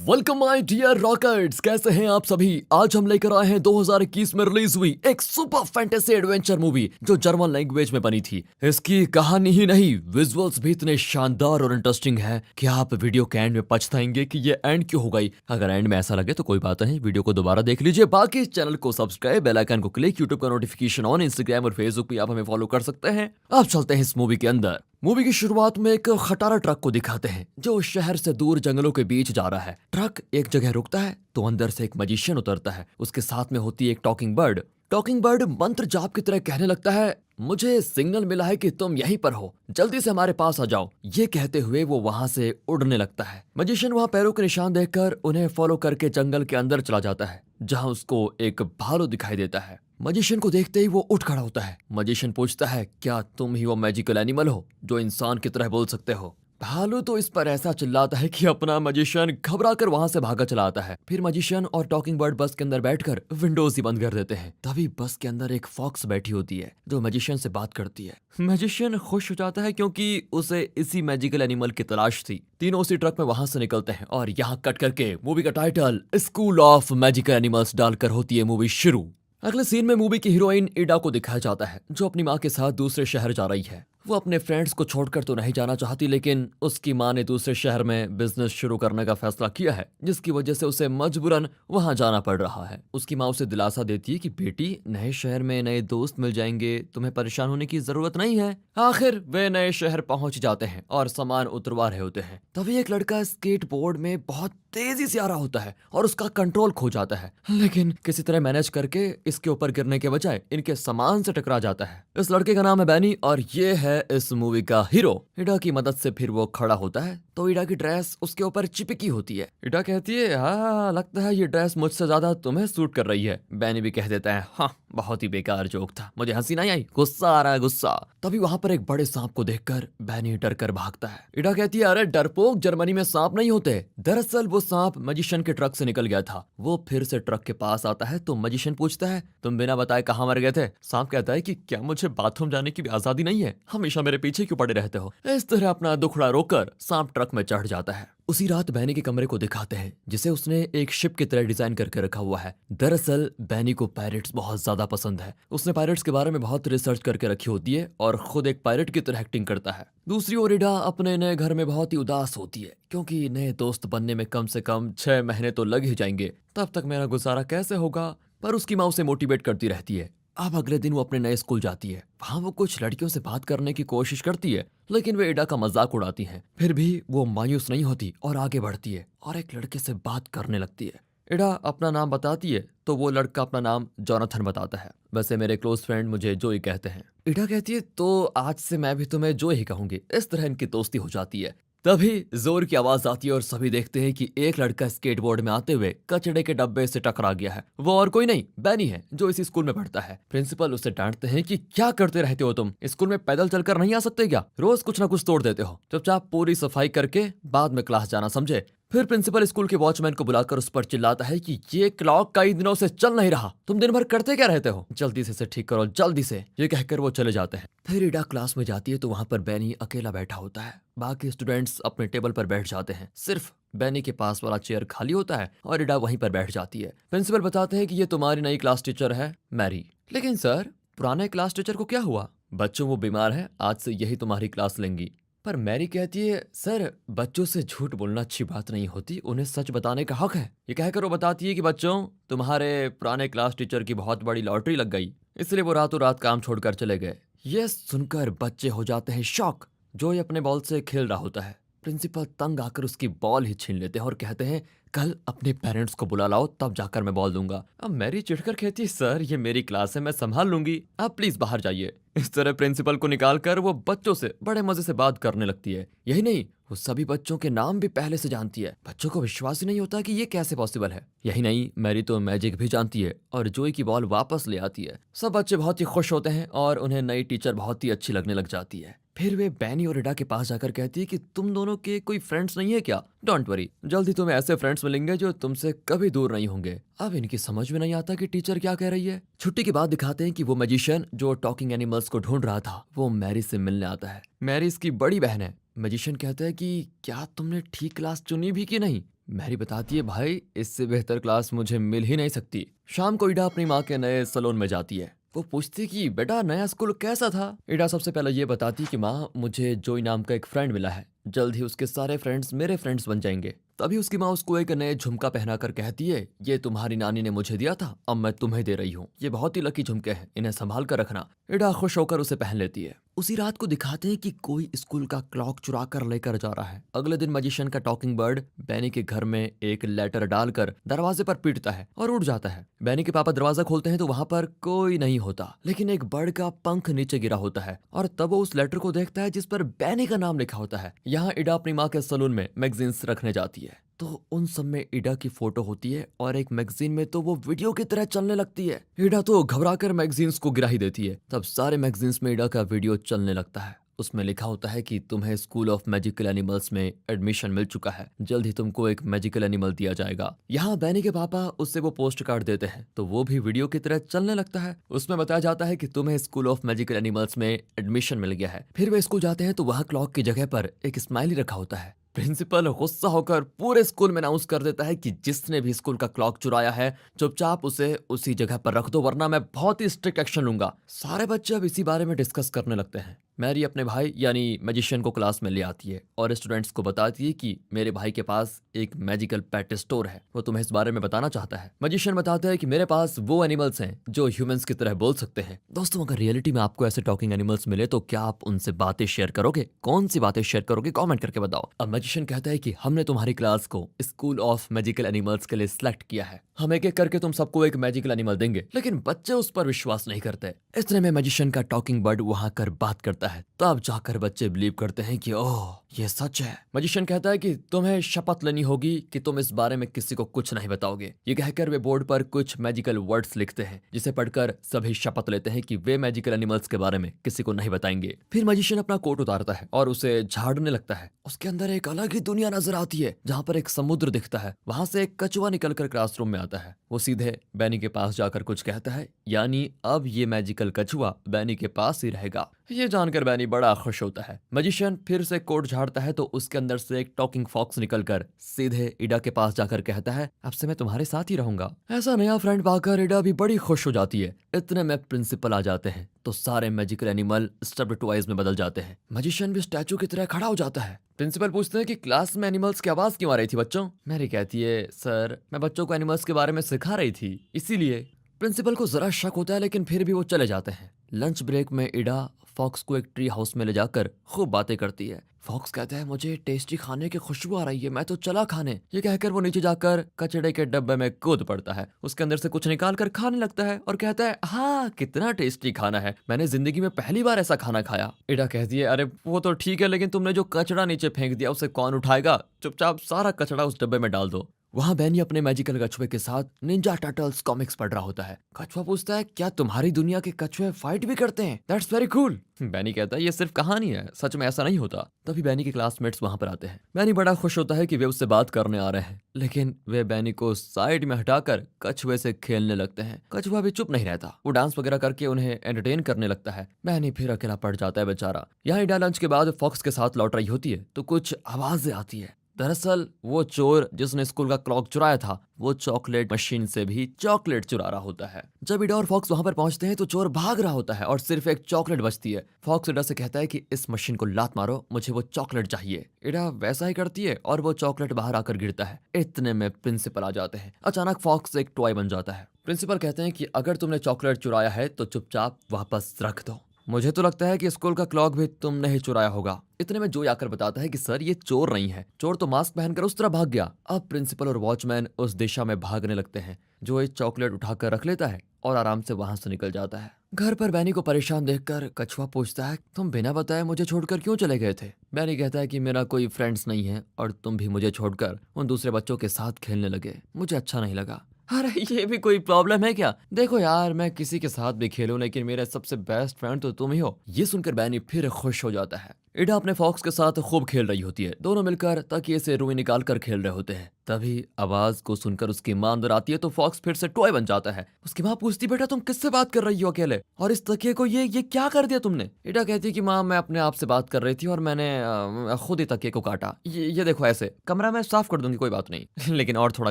Welcome my dear रॉकर्ट्स, कैसे हैं आप सभी। आज हम लेकर आए हैं 2021 में रिलीज हुई एक सुपर फैंटेसी एडवेंचर मूवी जो जर्मन लैंग्वेज में बनी थी। इसकी कहानी ही नहीं, विजुअल्स भी इतने शानदार और इंटरेस्टिंग है कि आप वीडियो के एंड में पछताएंगे कि ये एंड क्यों हो गई। अगर एंड में ऐसा लगे तो कोई बात नहीं, वीडियो को दोबारा देख लीजिए। बाकी चैनल को सब्सक्राइब, बेल आइकन को क्लिक, यूट्यूब का नोटिफिकेशन ऑन, इंस्टाग्राम और फेसबुक पे आप हमें फॉलो कर सकते हैं। अब चलते हैं इस मूवी के अंदर। मूवी की शुरुआत में एक खटारा ट्रक को दिखाते हैं जो शहर से दूर जंगलों के बीच जा रहा है। ट्रक एक जगह रुकता है तो अंदर से एक मैजिशियन उतरता है। उसके साथ में होती है एक टॉकिंग बर्ड। टॉकिंग बर्ड मंत्र जाप की तरह कहने लगता है, मुझे सिग्नल मिला है कि तुम यहीं पर हो, जल्दी से हमारे पास आ जाओ। ये कहते हुए वो वहां से उड़ने लगता है। मैजिशियन वहां पैरों के निशान देखकर उन्हें फॉलो करके जंगल के अंदर चला जाता है जहां उसको एक भालू दिखाई देता है। मैजिशियन को देखते ही वो उठ खड़ा होता है। मैजिशियन पूछता है, क्या तुम ही वो मैजिकल एनिमल हो जो इंसान की तरह बोल सकते हो। भालू तो इस पर ऐसा चिल्लाता है कि अपना मैजिशियन घबरा कर वहां से भागा चला आता है। फिर मैजिशियन और टॉकिंग बर्ड बस के अंदर बैठकर विंडोज ही बंद कर देते हैं। तभी बस के अंदर एक फॉक्स बैठी होती है जो मैजिशियन से बात करती है। मैजिशियन खुश हो जाता है क्योंकि उसे इसी मैजिकल एनिमल की तलाश थी। तीनों उसी ट्रक में वहां से निकलते हैं और यहाँ कट करके मूवी का title school of magical animals डालकर होती है मूवी शुरू। अगले सीन में मूवी की हीरोइन इडा को दिखाया जाता है जो अपनी माँ के साथ दूसरे शहर जा रही है। वो अपने फ्रेंड्स को छोड़कर तो नहीं जाना चाहती, लेकिन उसकी माँ ने दूसरे शहर में बिजनेस शुरू करने का फैसला किया है जिसकी वजह से उसे मजबूरन वहां जाना पड़ रहा है। उसकी माँ उसे दिलासा देती है कि बेटी, नए शहर में नए दोस्त मिल जाएंगे, तुम्हें परेशान होने की जरूरत नहीं है। आखिर वे नए शहर पहुंच जाते हैं और सामान उतरवा रहे होते हैं। तभी एक लड़का स्केट बोर्ड में बहुत तेजी से आ रहा होता है और उसका कंट्रोल खो जाता है, लेकिन किसी तरह मैनेज करके इसके ऊपर गिरने के बजाय इनके सामान से टकरा जाता है। इस लड़के का नाम है बैनी और ये है इस मूवी का हीरो। इडा की मदद से फिर वो खड़ा होता है तो इडा की ड्रेस उसके ऊपर चिपकी होती है। इडा कहती है, हाँ लगता है ये ड्रेस मुझसे ज्यादा तुम्हें सूट कर रही है। बैनी भी कह देता है, हाँ बहुत ही बेकार जोक था, मुझे हंसी नहीं आई, गुस्सा आ रहा है गुस्सा। तभी वहां पर एक बड़े सांप को देखकर बैनी डर कर भागता है। इडा कहती है, अरे डरपोक, जर्मनी में सांप नहीं होते। दरअसल वो सांप मैजिशियन के ट्रक से निकल गया था। वो फिर से ट्रक के पास आता है तो मैजिशियन पूछता है, तुम बिना बताए कहाँ मर गए थे। सांप कहता है कि क्या मुझे बाथरूम जाने की भी आजादी नहीं है, हमेशा मेरे पीछे क्यों पड़े रहते हो। इस तरह अपना दुखड़ा रोककर सांप ट्रक में चढ़ जाता है। उसी रात बैनी के कमरे को दिखाते हैं जिसे उसने एक शिप की तरह डिजाइन करके रखा हुआ है। दरअसल बैनी को पायरेट्स बहुत ज्यादा पसंद है। उसने पायरेट्स के बारे में बहुत रिसर्च करके रखी होती है और खुद एक पायरेट की तरह एक्टिंग करता है। दूसरी ओर इडा अपने नए घर में बहुत ही उदास होती है क्योंकि नए दोस्त बनने में कम से कम 6 महीने तो लग ही जाएंगे, तब तक मेरा गुजारा कैसे होगा। पर उसकी माँ उसे मोटिवेट करती रहती है। अब अगले दिन वो अपने नए स्कूल जाती है। वहां वो कुछ लड़कियों से बात करने की कोशिश करती है, लेकिन वे इडा का मजाक उड़ाती हैं। फिर भी वो मायूस नहीं होती और आगे बढ़ती है और एक लड़के से बात करने लगती है। इडा अपना नाम बताती है तो वो लड़का अपना नाम जोनाथन बताता है। वैसे मेरे क्लोज फ्रेंड मुझे जो ही कहते हैं। इडा कहती है, तो आज से मैं भी तुम्हें जो ही कहूंगी। इस तरह इनकी दोस्ती हो जाती है। तभी जोर की आवाज आती है और सभी देखते हैं कि एक लड़का स्केटबोर्ड में आते हुए कचड़े के डब्बे से टकरा गया है। वो और कोई नहीं, बैनी है जो इसी स्कूल में पढ़ता है। प्रिंसिपल उसे डांटते हैं कि क्या करते रहते हो तुम, स्कूल में पैदल चलकर नहीं आ सकते क्या, रोज कुछ ना कुछ तोड़ देते हो। चुपचाप पूरी सफाई करके बाद में क्लास जाना, समझे। फिर प्रिंसिपल स्कूल के वॉचमैन को बुलाकर उस पर चिल्लाता है कि ये क्लॉक कई दिनों से चल नहीं रहा, तुम दिन भर करते क्या रहते हो, जल्दी से इसे ठीक करो जल्दी से। ये कहकर वो चले जाते हैं। फिर इडा क्लास में जाती है तो वहां पर बैनी अकेला बैठा होता है। बाकी स्टूडेंट्स अपने टेबल पर बैठ जाते हैं। सिर्फ बैनी के पास वाला चेयर खाली होता है और इडा वहीं पर बैठ जाती है। प्रिंसिपल बताते हैं कि ये तुम्हारी नई क्लास टीचर है, मैरी। लेकिन सर, पुराने क्लास टीचर को क्या हुआ। बच्चों, वो बीमार है, आज से यही तुम्हारी क्लास लेंगी। पर मैरी कहती है, सर बच्चों से झूठ बोलना अच्छी बात नहीं होती, उन्हें सच बताने का हक है। ये कहकर वो बताती है कि बच्चों, तुम्हारे पुराने क्लास टीचर की बहुत बड़ी लॉटरी लग गई, इसलिए वो रातों रात काम छोड़कर चले गए। ये सुनकर बच्चे हो जाते हैं शॉक। जो ये अपने बॉल से खेल रहा होता है। प्रिंसिपल तंग आकर उसकी बॉल ही छीन लेते हैं और कहते हैं, कल अपने पेरेंट्स को बुला लाओ, तब जाकर मैं बॉल दूंगा। अब मैरी चिढ़कर कहती है, सर ये मेरी क्लास है, मैं संभाल लूंगी, आप प्लीज बाहर जाइए। इस तरह प्रिंसिपल को निकालकर वो बच्चों से बड़े मजे से बात करने लगती है। यही नहीं, वो सभी बच्चों के नाम भी पहले से जानती है। बच्चों को विश्वास ही नहीं होता कि ये कैसे पॉसिबल है। यही नहीं, मैरी तो मैजिक भी जानती है और जोई की बॉल वापस ले आती है। सब बच्चे बहुत ही खुश होते हैं और उन्हें नई टीचर बहुत ही अच्छी लगने लग जाती है। फिर वे बैनी और इडा के पास जाकर कहती है कि तुम दोनों के कोई फ्रेंड्स नहीं है क्या। डोंट वरी, जल्दी तुम्हें ऐसे फ्रेंड्स मिलेंगे जो तुमसे कभी दूर नहीं होंगे। अब इनकी समझ में नहीं आता कि टीचर क्या कह रही है। छुट्टी के बाद दिखाते हैं कि वो मैजिशियन जो टॉकिंग एनिमल्स को ढूंढ रहा था वो मैरी से मिलने आता है। मैरी इसकी बड़ी बहन है। मैजिशियन कहता है कि क्या तुमने ठीक क्लास चुनी भी कि नहीं। मैरी बताती है, भाई इससे बेहतर क्लास मुझे मिल ही नहीं सकती। शाम को ईडा अपनी माँ के नए सैलून में जाती है। वो पूछती कि बेटा नया स्कूल कैसा था। ईडा सबसे पहले ये बताती कि माँ मुझे जोई नाम का एक फ्रेंड मिला है, जल्द ही उसके सारे फ्रेंड्स मेरे फ्रेंड्स बन जाएंगे। तभी उसकी माँ उसको एक नए झुमका पहनाकर कहती है, ये तुम्हारी नानी ने मुझे दिया था, अब मैं तुम्हें दे रही हूँ। ये बहुत ही लकी झुमके हैं, इन्हें संभाल कर रखना। ईडा खुश होकर उसे पहन लेती है। उसी रात को दिखाते हैं कि कोई स्कूल का क्लॉक चुरा कर लेकर जा रहा है। अगले दिन मैजिशियन का टॉकिंग बर्ड बैनी के घर में एक लेटर डालकर दरवाजे पर पीटता है और उड़ जाता है। बैनी के पापा दरवाजा खोलते हैं तो वहां पर कोई नहीं होता, लेकिन एक बर्ड का पंख नीचे गिरा होता है और तब वो उस लेटर को देखता है जिस पर बैनी का नाम लिखा होता है। यहाँ ईडा अपनी माँ के सलून में मैगजीन्स रखने जाती है तो उन सब में ईडा की फोटो होती है और एक मैगजीन में तो वो वीडियो की तरह चलने लगती है। ईडा तो घबरा कर मैगजीन्स को गिरा ही देती है। तब सारे मैगजीन्स में ईडा का वीडियो चलने लगता है। उसमें लिखा होता है कि तुम्हें स्कूल ऑफ मैजिकल एनिमल्स में एडमिशन मिल चुका है, जल्द ही तुमको एक मैजिकल एनिमल दिया जाएगा। यहाँ बैनी के पापा उससे वो पोस्ट कार्ड देते हैं तो वो भी वीडियो की तरह चलने लगता है। उसमें बताया जाता है कि तुम्हें स्कूल ऑफ मैजिकल एनिमल्स में एडमिशन मिल गया है। फिर वे स्कूल जाते हैं तो वहाँ क्लॉक की जगह पर एक स्माइली रखा होता है। प्रिंसिपल गुस्सा होकर पूरे स्कूल में अनाउंस कर देता है कि जिसने भी स्कूल का क्लॉक चुराया है चुपचाप उसे उसी जगह पर रख दो, वरना मैं बहुत ही स्ट्रिक्ट एक्शन लूंगा। सारे बच्चे अब इसी बारे में डिस्कस करने लगते हैं। मैरी अपने भाई यानी मैजिशियन को क्लास में ले आती है और स्टूडेंट्स को बताती है कि मेरे भाई के पास एक मैजिकल पेट स्टोर है, वो तुम्हें इस बारे में बताना चाहता है। मैजिशियन बताता है कि मेरे पास वो एनिमल्स हैं जो ह्यूमंस की तरह बोल सकते हैं। दोस्तों, अगर रियलिटी में आपको ऐसे टॉकिंग एनिमल्स मिले तो क्या आप उनसे बातें शेयर करोगे? कौन सी बातें शेयर करोगे? कमेंट करके बताओ। अब मैजिशियन कहता है कि हमने तुम्हारी क्लास को स्कूल ऑफ मैजिकल एनिमल्स के लिए सिलेक्ट किया है, हम एक एक करके तुम सबको एक मैजिकल एनिमल देंगे। लेकिन बच्चे उस पर विश्वास नहीं करते। इतने में मैजिशियन का टॉकिंग बर्ड वहां कर बात करता है, तब जाकर बच्चे बिलीव करते हैं कि ओह ये सच है। मैजिशियन कहता है कि तुम्हें शपथ लेनी होगी कि तुम इस बारे में किसी को कुछ नहीं बताओगे। ये कहकर वे बोर्ड पर कुछ मैजिकल वर्ड्स लिखते हैं जिसे पढ़कर सभी शपथ लेते हैं कि वे मैजिकल एनिमल्स के बारे में किसी को नहीं बताएंगे। फिर मैजिशियन अपना कोट उतारता है और उसे झाड़ने लगता है। उसके अंदर एक अलग ही दुनिया नजर आती है जहाँ पर एक समुद्र दिखता है। वहां से एक कछुआ निकलकर क्लासरूम में आता है। वो सीधे बैनी के पास जाकर कुछ कहता है, यानी अब ये मैजिकल कछुआ बैनी के पास ही रहेगा। ये जानकर बैनी बड़ा खुश होता है। मैजिशियन फिर से कोट झाड़ता है तो उसके अंदर से एक टॉकिंग फॉक्स निकलकर सीधे ईडा के पास जाकर कहता है, अब से मैं तुम्हारे साथ ही रहूंगा। ऐसा नया फ्रेंड पाकर ईडा भी बड़ी खुश हो जाती है। इतने में प्रिंसिपल आ जाते हैं तो सारे मैजिकल एनिमल स्टफ्ड टॉयज में बदल जाते हैं। मैजिशियन भी स्टैचू की तरह खड़ा हो जाता है। प्रिंसिपल पूछते हैं कि क्लास में एनिमल्स की आवाज क्यों आ रही थी बच्चों? मैरी कहती है, सर मैं बच्चों को एनिमल्स के बारे में सिखा रही थी इसीलिए। प्रिंसिपल को जरा शक होता है लेकिन फिर भी वो चले जाते हैं। लंच ब्रेक में ईडा फॉक्स को एक ट्री हाउस में ले जाकर खूब बातें करती है। फॉक्स कहता है, मुझे टेस्टी खाने की खुशबू आ रही है, मैं तो चला खाने। ये कहकर वो नीचे जाकर कचड़े के डब्बे में कूद पड़ता है। उसके अंदर से कुछ निकाल कर खाने लगता है और कहता है, हाँ कितना टेस्टी खाना है, मैंने जिंदगी में पहली बार ऐसा खाना खाया। ईडा कहती है, अरे वो तो ठीक है लेकिन तुमने जो कचड़ा नीचे फेंक दिया उसे कौन उठाएगा? चुपचाप सारा कचड़ा उस डब्बे में डाल दो। वहां बैनी अपने मैजिकल कछुए के साथ निंजा टर्टल्स कॉमिक्स पढ़ रहा होता है। कछुआ पूछता है, क्या तुम्हारी दुनिया के कछुए फाइट भी करते हैं? That's very cool. बैनी कहता है, ये सिर्फ कहानी है, सच में ऐसा नहीं होता। तभी बैनी के क्लासमेट्स वहां पर आते हैं। बैनी बड़ा खुश होता है कि वे उससे बात करने आ रहे हैं, लेकिन वे बैनी को साइड में हटाकर कछुए से खेलने लगते हैं। कछुआ भी चुप नहीं रहता, वो डांस वगैरह करके उन्हें एंटरटेन करने लगता है। बैनी फिर अकेला पड़ जाता है बेचारा। यहाँ ईडा लंच के बाद फॉक्स के साथ लौट रही होती है तो कुछ आवाजें आती है। दरअसल वो चोर जिसने स्कूल का क्लॉक चुराया था वो चॉकलेट मशीन से भी चॉकलेट चुरा रहा होता है। जब ईडा और फॉक्स वहां पर पहुंचते हैं तो चोर भाग रहा होता है और सिर्फ एक चॉकलेट बचती है। फॉक्स ईडा से कहता है कि इस मशीन को लात मारो, मुझे वो चॉकलेट चाहिए। ईडा वैसा ही करती है और वो चॉकलेट बाहर आकर गिरता है। इतने में प्रिंसिपल आ जाते हैं। अचानक फॉक्स एक टॉय बन जाता है। प्रिंसिपल कहते हैं कि अगर तुमने चॉकलेट चुराया है तो चुपचाप वापस रख दो। मुझे तो लगता है कि स्कूल का क्लॉक भी तुमने ही चुराया होगा। इतने में जोई आकर बताता है कि सर ये चोर नहीं है, चोर तो मास्क पहनकर उस तरह भाग गया। अब प्रिंसिपल और वॉचमैन उस दिशा में भागने लगते हैं। जोई चॉकलेट उठाकर रख लेता है और आराम से वहां से निकल जाता है। घर पर बैनी को परेशान देखकर कछुआ पूछता है, तुम बिना बताए मुझे छोड़कर क्यों चले गए थे? बैनी कहता है कि मेरा कोई फ्रेंड्स नहीं है और तुम भी मुझे छोड़कर उन दूसरे बच्चों के साथ खेलने लगे, मुझे अच्छा नहीं लगा। अरे ये भी कोई प्रॉब्लम है क्या? देखो यार, मैं किसी के साथ भी खेलूं लेकिन मेरा सबसे बेस्ट फ्रेंड तो तुम ही हो। ये सुनकर बैनी फिर खुश हो जाता है। ईडा अपने फॉक्स के साथ खूब खेल रही होती है। दोनों मिलकर तकिए से रुई निकाल कर खेल रहे होते हैं। तभी आवाज को सुनकर उसकी मां अंदर आती है तो फॉक्स फिर से टॉय बन जाता है। उसकी मां पूछती, बेटा तुम किससे बात कर रही हो अकेले, और इस तकिए को ये क्या कर दिया तुमने? इडा कहती है कि मां मैं अपने आप से बात कर रही थी और मैंने खुद ही तकिए को काटा। ये देखो ऐसे, कमरा मैं साफ कर दूंगी, कोई बात नहीं लेकिन और थोड़ा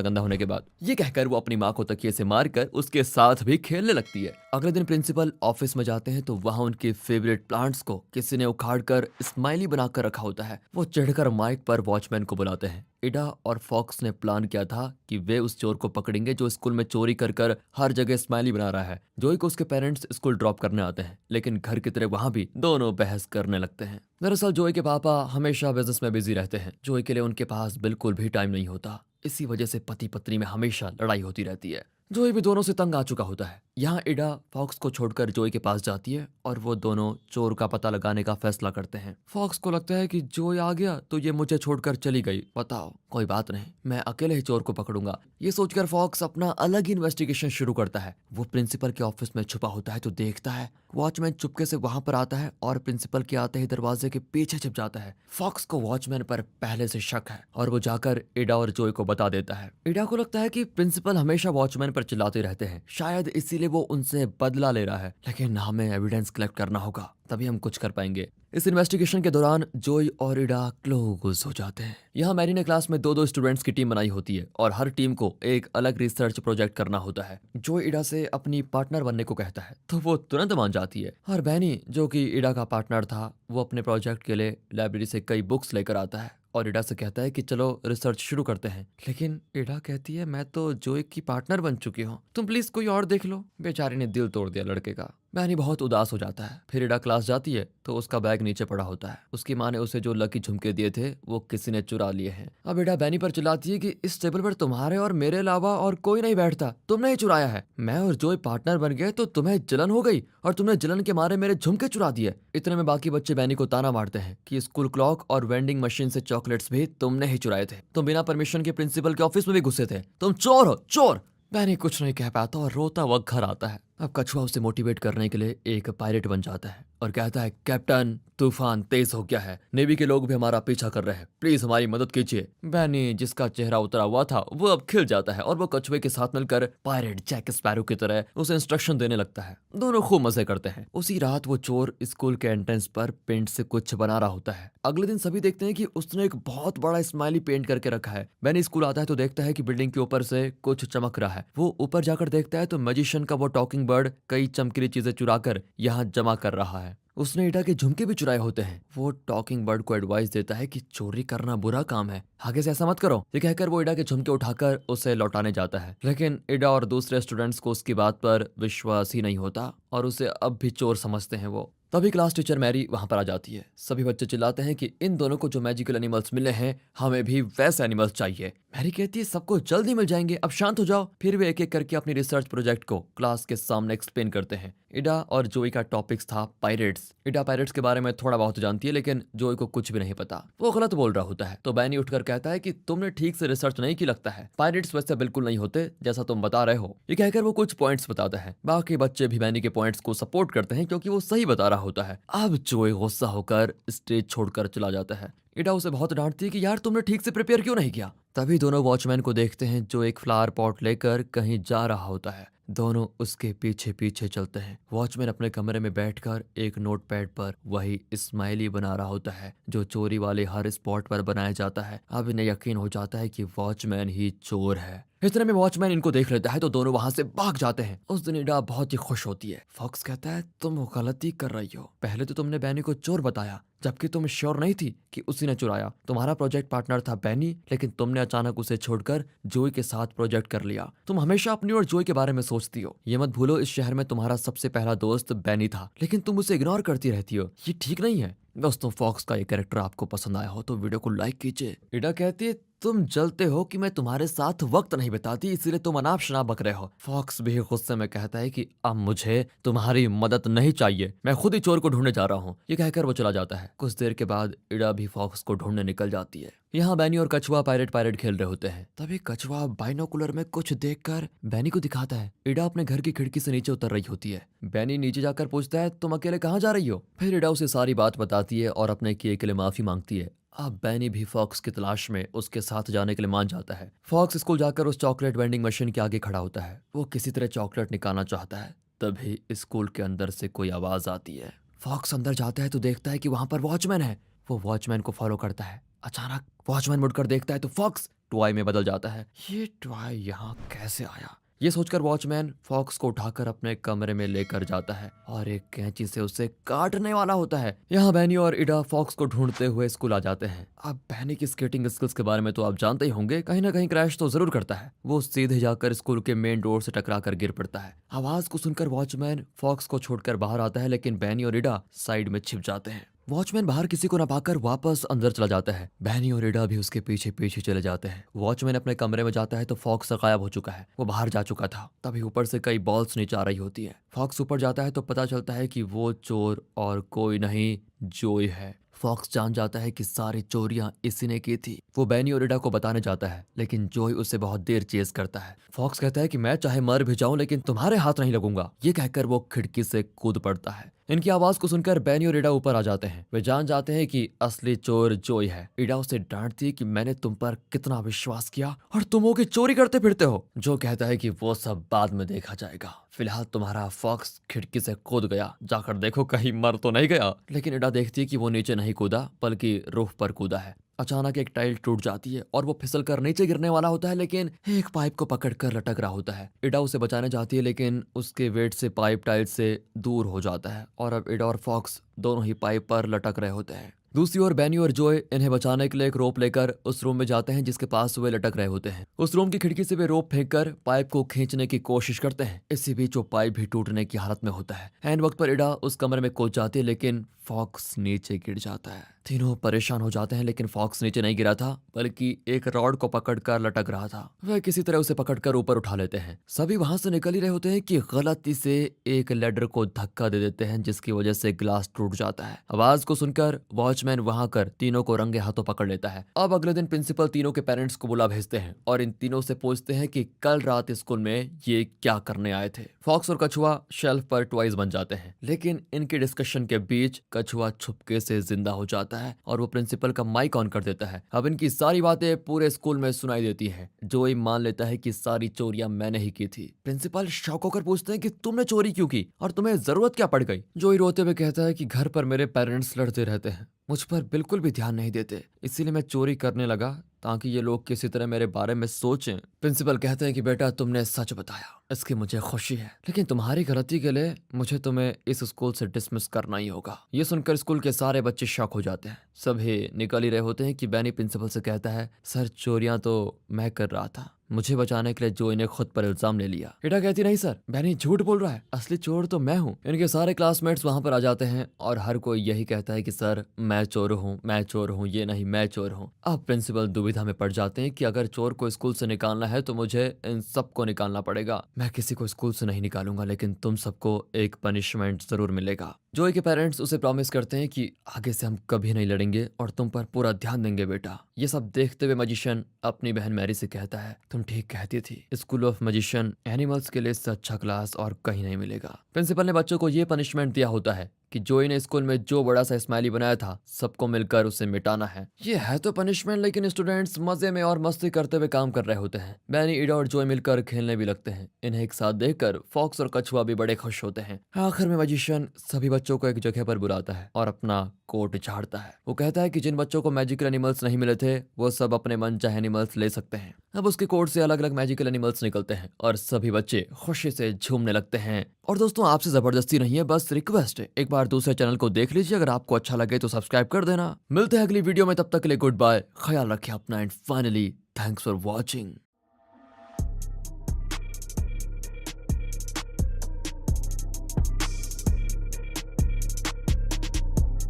गंदा होने के बाद। ये कहकर वो अपनी माँ को तकिए से मारकर उसके साथ भी खेलने लगती है। अगले दिन प्रिंसिपल ऑफिस में जाते हैं तो वहां उनके फेवरेट प्लांट्स को किसी ने उखाड़ कर स्माइली बनाकर रखा होता है। वो चढ़कर माइक पर वॉचमैन को बुलाते हैं। इडा और फॉक्स ने प्लान किया था कि वे उस चोर को पकड़ेंगे जो स्कूल में चोरी कर कर हर जगह स्माइली बना रहा है। जोई को उसके पेरेंट्स स्कूल ड्रॉप करने आते हैं, लेकिन घर की तरह वहां भी दोनों बहस करने लगते हैं। दरअसल जोई के पापा हमेशा बिजनेस में बिजी रहते हैं। जोई के लिए उनके पास बिल्कुल भी टाइम नहीं होता। इसी वजह से पति पत्नी में हमेशा लड़ाई होती रहती है। जोई भी दोनों से तंग आ चुका होता है। यहाँ इडा फॉक्स को छोड़कर जोई के पास जाती है और वो दोनों चोर का पता लगाने का फैसला करते हैं। फॉक्स को लगता है कि जोई आ गया तो ये मुझे छोड़कर चली गई, बताओ कोई बात नहीं, मैं अकेले ही चोर को पकड़ूंगा। ये सोचकर फॉक्स अपना अलग ही इन्वेस्टिगेशन शुरू करता है। वो प्रिंसिपल के ऑफिस में छुपा होता है तो देखता है वॉचमैन चुपके से वहां पर आता है और प्रिंसिपल के आते ही दरवाजे के पीछे छिप जाता है। फॉक्स को वॉचमैन पर पहले से शक है और वो जाकर इडा और जोई को बता देता है। इडा को लगता है कि प्रिंसिपल हमेशा वॉचमैन पर चिल्लाते रहते हैं, शायद इसीलिए वो उनसे बदला ले रहा है, लेकिन हमें एविडेंस कलेक्ट करना होगा तभी हम कुछ कर पाएंगे। इस इन्वेस्टिगेशन के दौरान जोई और इडा क्लोज हो जाते हैं। यहाँ मैरी ने क्लास में दो स्टूडेंट्स की टीम बनाई होती है और हर टीम को एक अलग रिसर्च प्रोजेक्ट करना होता है। जोई इडा से अपनी पार्टनर बनने को कहता है तो वो तुरंत मान जाती है और बैनी जो कि इडा का पार्टनर था वो अपने प्रोजेक्ट के लिए लाइब्रेरी से कई बुक्स लेकर आता है और इडा से कहता है कि चलो रिसर्च शुरू करते हैं। लेकिन इडा कहती है मैं तो जोई की पार्टनर बन चुकी हूँ, तुम प्लीज कोई और देख लो। बेचारी ने दिल तोड़ दिया लड़के का। बैनी बहुत उदास हो जाता है। फिर इडा क्लास जाती है तो उसका बैग नीचे पड़ा होता है। उसकी माँ ने उसे जो लकी झुमके दिए थे वो किसी ने चुरा लिए हैं। अब इडा बैनी पर चिल्लाती है कि इस टेबल पर तुम्हारे और मेरे अलावा और कोई नहीं बैठता, तुमने ही चुराया है। मैं और जोई पार्टनर बन गए तो तुम्हें जलन हो गई और तुमने जलन के मारे मेरे झुमके चुरा दिए। इतने में बाकी बच्चे बैनी को ताना मारते हैं कि स्कूल क्लॉक और वेंडिंग मशीन से चॉकलेट्स भी तुमने ही चुराए थे, तुम बिना परमिशन के प्रिंसिपल के ऑफिस में भी घुसे थे, तुम चोर हो चोर। बैनी कुछ नहीं कह पाता और रोता हुआ घर आता है। अब कछुआ उसे मोटिवेट करने के लिए एक पायलट बन जाता है और कहता है कैप्टन तूफान तेज हो गया है, नेवी के लोग भी हमारा पीछा कर रहे हैं, प्लीज हमारी मदद कीजिए। बैनी जिसका चेहरा उतरा हुआ था वो अब खिल जाता है और वो कछुए के साथ मिलकर पायलट जैक स्पैरो की तरह उसे इंस्ट्रक्शन देने लगता है। दोनों खूब मजे करते हैं। उसी रात वो चोर स्कूल के एंट्रेंस पर पेंट से कुछ बना रहा होता है। अगले दिन सभी देखते हैं कि उसने एक बहुत बड़ा स्माइली पेंट करके रखा है। बैनी स्कूल आता है तो देखता है कि बिल्डिंग के ऊपर से कुछ चमक रहा है। वो ऊपर जाकर देखता है तो मैजिशियन का वो टॉकिंग बर्ड कई चमकीली चीजें चुराकर यहाँ जमा कर रहा है। उसने इडा के झुमके भी चुराए होते हैं। वो टॉकिंग बर्ड को एडवाइस देता है कि चोरी करना बुरा काम है, आगे से ऐसा मत करो। ये कहकर वो इडा के झुमके उठाकर उसे लौटाने जाता है, लेकिन इडा और दूसरे स्टूडेंट्स को उसकी बात पर विश्वास ही नहीं होता और उसे अब भी चोर समझते हैं वो। तभी क्लास टीचर मैरी वहां पर आ जाती है। सभी बच्चे चिल्लाते हैं कि इन दोनों को जो मैजिकल एनिमल्स मिले हैं हमें भी वैसे एनिमल्स चाहिए। मैरी कहती है सबको जल्दी मिल जाएंगे, अब शांत हो जाओ। फिर वे एक एक करके अपनी रिसर्च प्रोजेक्ट को क्लास के सामने एक्सप्लेन करते हैं। इडा और जोई का टॉपिक्स था पायरेट्स। इडा पायरेट्स के बारे में थोड़ा बहुत जानती है लेकिन जोई को कुछ भी नहीं पता। वो गलत बोल रहा होता है तो बैनी उठकर कहता है कि तुमने ठीक से रिसर्च नहीं की लगता है, पायरेट्स वैसे बिल्कुल नहीं होते जैसा तुम बता रहे हो। ये कहकर वो कुछ पॉइंट्स बताता है। बाकी बच्चे भी बैनी के पॉइंट्स को सपोर्ट करते हैं क्योंकि वो सही बता रहा होता है। अब जोई गुस्सा होकर स्टेज छोड़कर चला जाता है। इडा उसे बहुत डांटती है कि यार तुमने ठीक से प्रिपेयर क्यों नहीं किया। तभी दोनों वॉचमैन को देखते हैं जो एक फ्लावर पॉट लेकर कहीं जा रहा होता है। दोनों उसके पीछे पीछे चलते हैं। वॉचमैन अपने कमरे में बैठकर एक नोटपैड पर वही स्माइली बना रहा होता है जो चोरी वाले हर स्पॉट पर बनाया जाता है। अब इन्हें यकीन हो जाता है कि वॉचमैन ही चोर है। इतने में वॉचमैन इनको देख लेता है तो दोनों वहां से भाग जाते हैं। उस दिन इडा बहुत ही खुश होती है। फॉक्स कहता है तुम गलती कर रही हो, पहले तो तुमने बैनी को चोर बताया जबकि तुम श्योर नहीं थी कि उसी ने चुराया। तुम्हारा प्रोजेक्ट पार्टनर था बैनी, लेकिन तुमने अचानक उसे छोड़कर जोई के साथ प्रोजेक्ट कर लिया। तुम हमेशा अपनी और जोई के बारे में सोचती हो। ये मत भूलो इस शहर में तुम्हारा सबसे पहला दोस्त बैनी था, लेकिन तुम उसे इग्नोर करती रहती हो। ये ठीक नहीं है। दोस्तों फॉक्स का ये कैरेक्टर आपको पसंद आया हो तो वीडियो को लाइक कीजिए। इडा कहती है तुम जलते हो कि मैं तुम्हारे साथ वक्त नहीं बिताती इसीलिए तुम अनाप शनाप बक रहे हो। फॉक्स भी गुस्से में कहता है कि अब मुझे तुम्हारी मदद नहीं चाहिए, मैं खुद ही चोर को ढूंढने जा रहा हूँ। ये कहकर वो चला जाता है। कुछ देर के बाद इडा भी फॉक्स को ढूंढने निकल जाती है। यहाँ बैनी और कछुआ पायरेट खेल रहे होते हैं। तभी कछुआ बाइनोकुलर में कुछ देखकर बैनी को दिखाता है। इडा अपने घर की खिड़की से नीचे उतर रही होती है। बैनी नीचे जाकर पूछता है तुम अकेले कहाँ जा रही हो। फिर इडा उसे सारी बात बताती है और अपने किए के लिए माफी मांगती है। अब बैनी भी फॉक्स की तलाश में उसके साथ जाने के लिए मान जाता है। फॉक्स स्कूल जाकर उस चॉकलेट वेंडिंग मशीन के आगे खड़ा होता है। वो किसी तरह चॉकलेट निकालना चाहता है, तभी स्कूल के अंदर से कोई आवाज आती है। फॉक्स अंदर जाता है तो देखता है कि वहां पर वॉचमैन है। वो वॉचमैन को फॉलो करता है। अचानक वॉचमैन मुड़कर देखता है तो फॉक्स टॉय में बदल जाता है। ये टॉय यहाँ कैसे आया? ये सोचकर वॉचमैन फॉक्स को उठाकर अपने कमरे में लेकर जाता है और एक कैंची से उसे काटने वाला होता है। यहाँ बैनी और इडा फॉक्स को ढूंढते हुए स्कूल आ जाते हैं। अब बैनी की स्केटिंग स्किल्स के बारे में तो आप जानते ही होंगे, कहीं ना कहीं क्रैश तो जरूर करता है। वो सीधे जाकर स्कूल के मेन डोर से टकरा कर गिर पड़ता है। आवाज को सुनकर वॉचमैन फॉक्स को छोड़कर बाहर आता है, लेकिन बैनी और इडा साइड में छिप जाते हैं। वॉचमैन बाहर किसी को न पाकर वापस अंदर चला जाता है। बैनी और इडा भी उसके पीछे पीछे चले जाते हैं। वॉचमैन अपने कमरे में जाता है तो फॉक्स गायब हो चुका है। वो बाहर जा चुका था। तभी ऊपर से कई बॉल्स नीचे आ रही होती है। फॉक्स ऊपर जाता है तो पता चलता है कि वो चोर और कोई नहीं, जोई है। फॉक्स जान जाता है कि सारी चोरियां इसी ने की थी। वो बैनी और इडा को बताने जाता है, लेकिन जोई उसे बहुत देर चेस करता है। फॉक्स कहता है कि मैं चाहे मर भी जाऊं लेकिन तुम्हारे हाथ नहीं लगूंगा। ये कहकर वो खिड़की से कूद पड़ता है। इनकी आवाज को सुनकर बैनी और इडा ऊपर आ जाते हैं। वे जान जाते हैं कि असली चोर जोई है। इडा उसे डांटती है कि मैंने तुम पर कितना विश्वास किया और तुम हो कि चोरी करते फिरते हो। जो कहता है कि वो सब बाद में देखा जाएगा, फिलहाल तुम्हारा फॉक्स खिड़की से कूद गया, जाकर देखो कहीं मर तो नहीं गया। लेकिन इडा देखती है कि वो नीचे नहीं कूदा बल्कि रूफ पर कूदा है। अचानक एक टाइल टूट जाती है और वो फिसल कर नीचे गिरने वाला होता है, लेकिन एक पाइप को पकड़कर लटक रहा होता है। इडा उसे बचाने जाती है, लेकिन उसके वेट से पाइप टाइल से दूर हो जाता है और अब इडा और फॉक्स दोनों ही पाइप पर लटक रहे होते हैं। दूसरी ओर बैनी और जोए इन्हें बचाने के लिए एक रोप लेकर उस रूम में जाते हैं जिसके पास वे लटक रहे होते हैं। उस रूम की खिड़की से वे रोप फेंककर पाइप को खींचने की कोशिश करते हैं। इसी बीच वो पाइप भी टूटने की हालत में होता है। ऐन वक्त पर इडा उस कमरे में कूद जाती है, लेकिन फॉक्स नीचे गिर जाता है। तीनों परेशान हो जाते हैं, लेकिन फॉक्स नीचे नहीं गिरा था बल्कि एक रॉड को पकड़कर लटक रहा था। वह किसी तरह उसे पकड़कर ऊपर उठा लेते हैं। सभी वहां से निकल ही रहे होते हैं कि गलती से एक लैडर को धक्का दे देते हैं, जिसकी वजह से ग्लास टूट जाता है। आवाज को सुनकर वॉचमैन वहां कर तीनों को रंगे हाथों पकड़ लेता है। अब अगले दिन प्रिंसिपल तीनों के पेरेंट्स को बुला भेजते हैं और इन तीनों से पूछते हैं कि कल रात स्कूल में ये क्या करने आए थे। फॉक्स और कछुआ शेल्फ पर ट्वाइस बन जाते हैं, लेकिन इनके डिस्कशन के बीच कछुआ छुपके से जिंदा हो जाता है और वो प्रिंसिपल का माइक ऑन कर देता है। अब इनकी सारी बातें पूरे स्कूल में सुनाई देती हैं। जोई मान लेता है कि सारी चोरियां मैंने ही की थी। प्रिंसिपल शॉक होकर पूछते हैं कि तुमने चोरी क्यों की और तुम्हें जरूरत क्या पड़ गई। जोई रोते हुए कहता है कि घर पर मेरे पेरेंट्स लड़ते रहते हैं, मुझ पर बिल्कुल भी ध्यान नहीं देते, इसीलिए मैं चोरी करने लगा ताकि ये लोग किसी तरह मेरे बारे में सोचें। प्रिंसिपल कहते हैं कि बेटा तुमने सच बताया, इसकी मुझे खुशी है, लेकिन तुम्हारी गलती के लिए मुझे तुम्हें इस स्कूल से डिसमिस करना ही होगा। ये सुनकर स्कूल के सारे बच्चे शॉक हो जाते हैं। सभी निकल ही रहे होते हैं कि बैनी प्रिंसिपल से कहता है सर चोरियां तो मैं कर रहा था, मुझे बचाने के लिए जोई ने खुद पर इल्जाम ले लिया। इडा कहती नहीं सर, बैनी झूठ बोल रहा है, असली चोर तो मैं हूँ। इनके सारे क्लासमेट्स वहां पर आ जाते हैं और हर कोई यही कहता है कि सर मैं चोर हूँ, मैं चोर हूँ, ये नहीं मैं चोर हूँ। अब प्रिंसिपल दुविधा में पड़ जाते हैं कि अगर चोर को स्कूल से निकालना है तो मुझे इन सबको निकालना पड़ेगा। मैं किसी को स्कूल से नहीं निकालूंगा, लेकिन तुम सबको एक पनिशमेंट जरूर मिलेगा। जोई के पेरेंट्स उसे प्रॉमिस करते हैं कि आगे से हम कभी नहीं लड़ेंगे और तुम पर पूरा ध्यान देंगे बेटा। ये सब देखते हुए मैजिशियन अपनी बहन मैरी से कहता है तुम ठीक कहती थी, स्कूल ऑफ मैजिशियन एनिमल्स के लिए इससे अच्छा क्लास और कहीं नहीं मिलेगा। प्रिंसिपल ने बच्चों को ये पनिशमेंट दिया होता है कि जोई ने स्कूल में जो बड़ा सा स्माइली बनाया था सबको मिलकर उसे मिटाना है। ये है तो पनिशमेंट, लेकिन स्टूडेंट्स मजे में और मस्ती करते हुए काम कर रहे होते हैं। बैनी, इडा और जोई मिलकर खेलने भी लगते हैं। इन्हें एक साथ देखकर फॉक्स और कछुआ भी बड़े खुश होते हैं। आखिर में मैजिशियन सभी बच्चों को एक जगह पर बुलाता है और अपना कोट झाड़ता है। वो कहता है कि जिन बच्चों को मैजिकल एनिमल्स नहीं मिले थे वो सब अपने मन चाहे एनिमल्स ले सकते हैं। अब उसके कोट से अलग अलग मैजिकल एनिमल्स निकलते हैं और सभी बच्चे खुशी से झूमने लगते हैं। और दोस्तों आपसे जबरदस्ती नहीं है, बस रिक्वेस्ट है, एक बार दूसरे चैनल को देख लीजिए। अगर आपको अच्छा लगे तो सब्सक्राइब कर देना। मिलते हैं अगली वीडियो में, तब तक के लिए गुड बाय, ख्याल रखें अपना and finally thanks for watching.